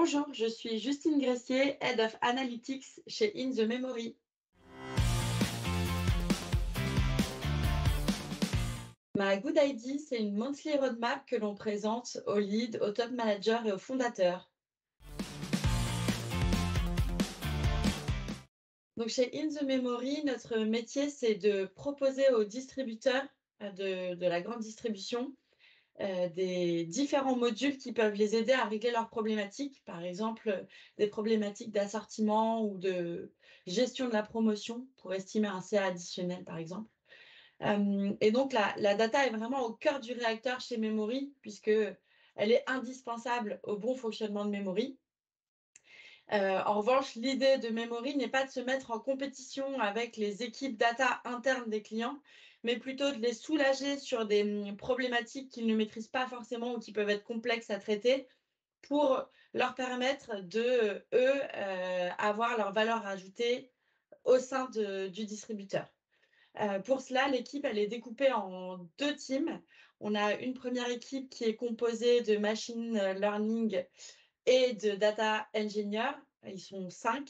Bonjour, je suis Justine Gressier, Head of Analytics chez In The Memory. Ma Good ID, c'est une monthly roadmap que l'on présente aux leads, aux top managers et aux fondateurs. Donc chez In The Memory, notre métier, c'est de proposer aux distributeurs de la grande distribution des différents modules qui peuvent les aider à régler leurs problématiques. Par exemple, des problématiques d'assortiment ou de gestion de la promotion pour estimer un CA additionnel, par exemple. Et donc la data est vraiment au cœur du réacteur chez Memory, puisque elle est indispensable au bon fonctionnement de Memory. En revanche, l'idée de Memory n'est pas de se mettre en compétition avec les équipes data internes des clients, mais plutôt de les soulager sur des problématiques qu'ils ne maîtrisent pas forcément ou qui peuvent être complexes à traiter pour leur permettre de, eux, avoir leur valeur ajoutée au sein du distributeur. Pour cela, l'équipe, elle est découpée en 2 teams. On a une première équipe qui est composée de machine learning et de data engineer. Ils sont 5.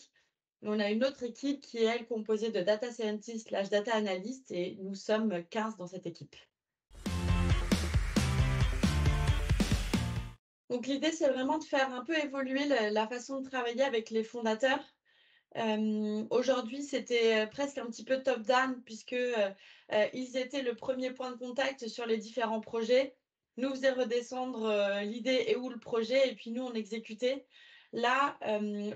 On a une autre équipe qui est, elle, composée de data scientist/data analyst et nous sommes 15 dans cette équipe. Donc l'idée, c'est vraiment de faire un peu évoluer la façon de travailler avec les fondateurs. Aujourd'hui, c'était, presque un petit peu top down puisque, ils étaient le premier point de contact sur les différents projets, nous faisaient redescendre, l'idée et où le projet et puis nous, on exécutait. Là,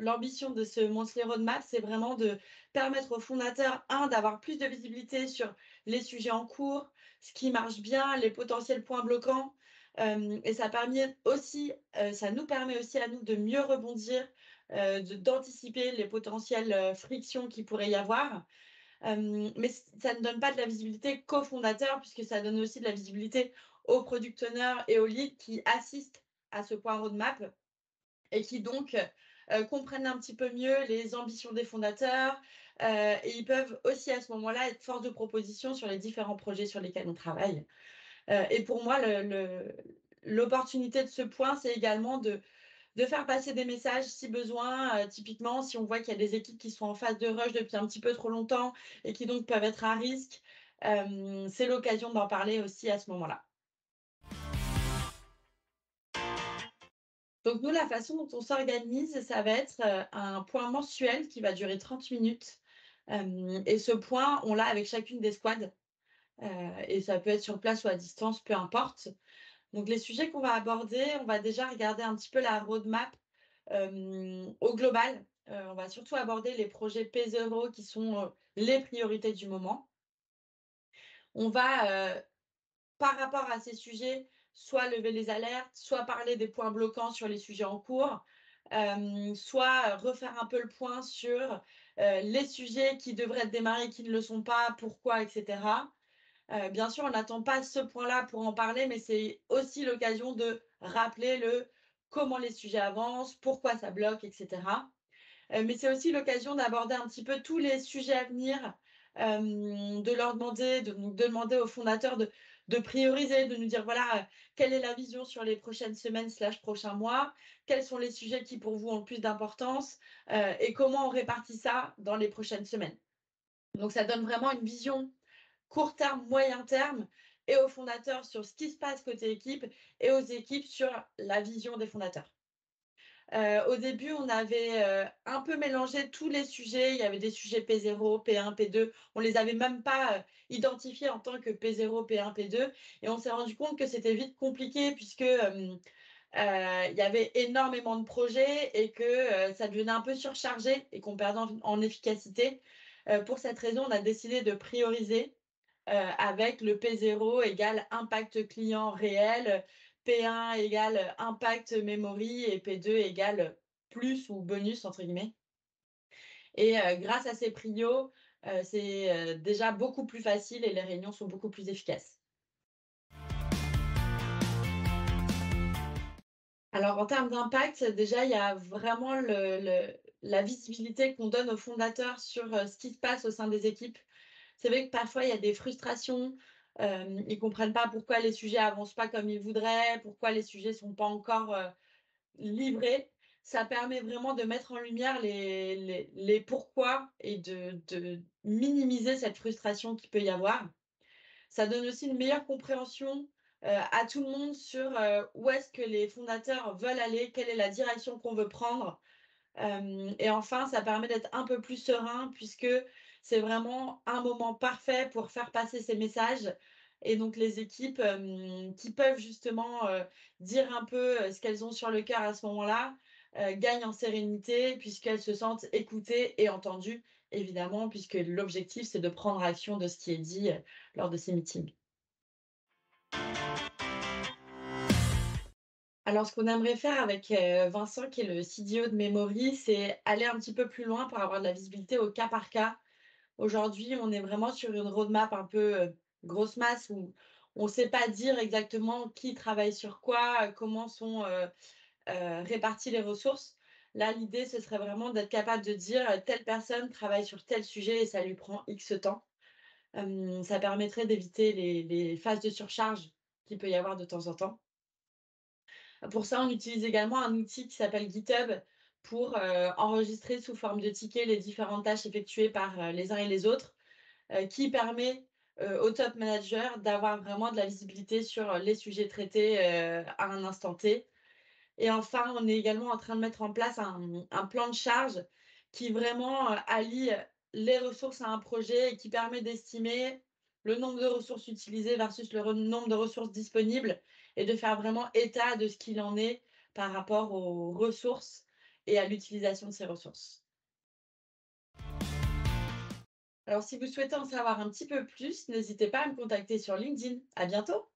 l'ambition de ce monthly roadmap, c'est vraiment de permettre aux fondateurs, d'avoir plus de visibilité sur les sujets en cours, ce qui marche bien, les potentiels points bloquants, et ça nous permet aussi à nous de mieux rebondir d'anticiper les potentielles frictions qu'il pourrait y avoir. Mais ça ne donne pas de la visibilité qu'aux fondateurs, puisque ça donne aussi de la visibilité aux product owners et aux leads qui assistent à ce point roadmap et qui donc comprennent un petit peu mieux les ambitions des fondateurs. Et ils peuvent aussi à ce moment-là être force de proposition sur les différents projets sur lesquels on travaille. Et pour moi, l'opportunité de ce point, c'est également de faire passer des messages si besoin. Typiquement, si on voit qu'il y a des équipes qui sont en phase de rush depuis un petit peu trop longtemps et qui donc peuvent être à risque, c'est l'occasion d'en parler aussi à ce moment-là. Donc nous, la façon dont on s'organise, ça va être, un point mensuel qui va durer 30 minutes. Et ce point, on l'a avec chacune des squads, et ça peut être sur place ou à distance, peu importe. Donc les sujets qu'on va aborder, on va déjà regarder un petit peu la roadmap, au global. On va surtout aborder les projets P0 qui sont, les priorités du moment. On va, par rapport à ces sujets, soit lever les alertes, soit parler des points bloquants sur les sujets en cours, soit refaire un peu le point sur, les sujets qui devraient être démarrés, qui ne le sont pas, pourquoi et cetera. Bien sûr, on n'attend pas ce point-là pour en parler, mais c'est aussi l'occasion de rappeler comment les sujets avancent, pourquoi ça bloque et cetera. Mais c'est aussi l'occasion d'aborder un petit peu tous les sujets à venir, de leur demander de demander aux fondateurs de prioriser, de nous dire: «Voilà, quelle est la vision sur les prochaines semaines/prochains mois? Quels sont les sujets qui pour vous ont le plus d'importance? Et comment on répartit ça dans les prochaines semaines?» Donc ça donne vraiment une vision court terme, moyen terme et aux fondateurs sur ce qui se passe côté équipe et aux équipes sur la vision des fondateurs. Au début, on avait, un peu mélangé tous les sujets. Il y avait des sujets P0, P1, P2. On les avait même pas, identifiés en tant que P0, P1, P2 et on s'est rendu compte que c'était vite compliqué puisque, il y avait énormément de projets et que, ça devenait un peu surchargé et qu'on perdait en efficacité. Pour cette raison, on a décidé de prioriser, avec le P0 égale impact client réel, P1 égale impact memory et P2 égale plus ou bonus entre guillemets. Et grâce à ces prios, c'est, déjà beaucoup plus facile et les réunions sont beaucoup plus efficaces. Alors en termes d'impact, déjà, il y a vraiment la visibilité qu'on donne aux fondateurs sur, ce qui se passe au sein des équipes. C'est vrai que parfois il y a des frustrations, ils comprennent pas pourquoi les sujets avancent pas comme ils voudraient, pourquoi les sujets sont pas encore, livrés. Ça permet vraiment de mettre en lumière les pourquoi et de minimiser cette frustration qu'il peut y avoir. Ça donne aussi une meilleure compréhension, à tout le monde sur, où est-ce que les fondateurs veulent aller, quelle est la direction qu'on veut prendre. Hem et enfin, ça permet d'être un peu plus serein puisque c'est vraiment un moment parfait pour faire passer ces messages et donc les équipes, qui peuvent justement, dire un peu, ce qu'elles ont sur le cœur à ce moment-là, gagnent en sérénité puisqu'elles se sentent écoutées et entendues, évidemment, puisque l'objectif, c'est de prendre action de ce qui est dit, lors de ces meetings. Alors, ce qu'on aimerait faire avec, Vincent, qui est le CDO de Memory, c'est aller un petit peu plus loin pour avoir de la visibilité au cas par cas. Aujourd'hui, on est vraiment sur une roadmap un peu, grosse masse où on ne sait pas dire exactement qui travaille sur quoi, comment sont, réparties les ressources. Là, l'idée, ce serait vraiment d'être capable de dire, «Telle personne travaille sur tel sujet et ça lui prend X temps». Ça permettrait d'éviter les phases de surcharge qu'il peut y avoir de temps en temps. Pour ça, on utilise également un outil qui s'appelle GitHub pour, enregistrer sous forme de tickets les différentes tâches effectuées par, les uns et les autres, qui permet, au top manager d'avoir vraiment de la visibilité sur, les sujets traités, à un instant T. Et enfin, on est également en train de mettre en place un plan de charge qui vraiment, allie les ressources à un projet et qui permet d'estimer le nombre de ressources utilisées versus le nombre de ressources disponibles et de faire vraiment état de ce qu'il en est par rapport aux ressources et à l'utilisation de ces ressources. Alors, si vous souhaitez en savoir un petit peu plus, n'hésitez pas à me contacter sur LinkedIn. À bientôt!